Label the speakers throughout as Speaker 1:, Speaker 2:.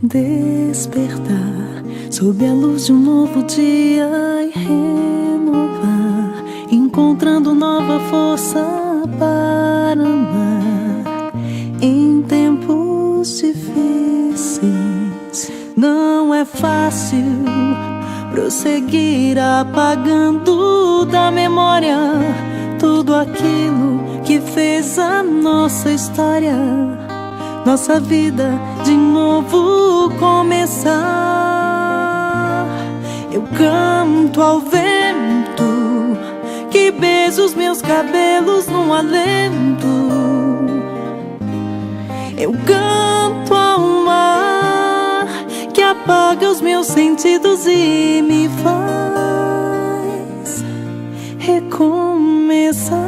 Speaker 1: Despertar sob a luz de um novo dia e renovar, encontrando nova força para amar em tempos difíceis. Não é fácil prosseguir apagando da memória tudo aquilo que fez a nossa história, nossa vida de novo começar. Eu canto ao vento que beija os meus cabelos num alento. Eu canto ao mar que apaga os meus sentidos e me faz recomeçar.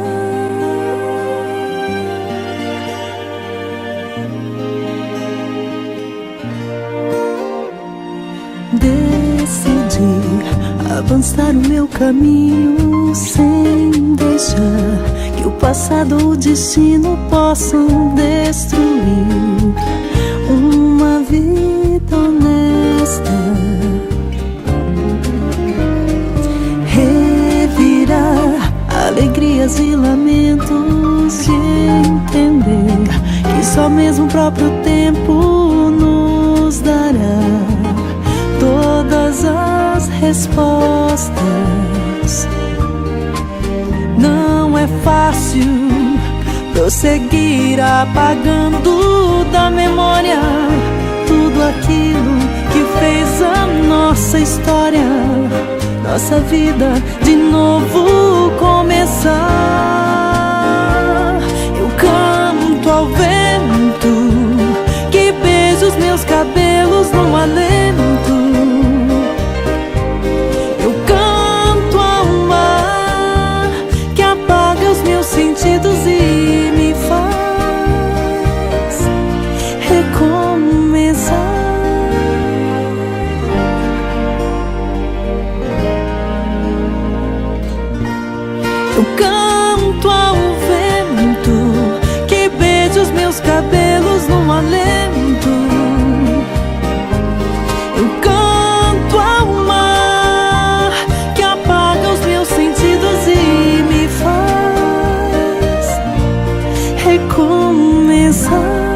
Speaker 1: Decidi avançar o meu caminho sem deixar que o passado ou o destino possam destruir uma vida honesta. Revirar alegrias e lamentos e entender que só mesmo o próprio tempo nos dará todas as respostas. Não é fácil prosseguir apagando da memória tudo aquilo que fez a nossa história, nossa vida de novo começar. Eu canto ao vento que beija os meus cabelos num alento. E me faz recomeçar. Eu canto ao vento que beija os meus cabelos num alento. Eu canto ao mar que apaga os meus sentidos e me faz recomeçar.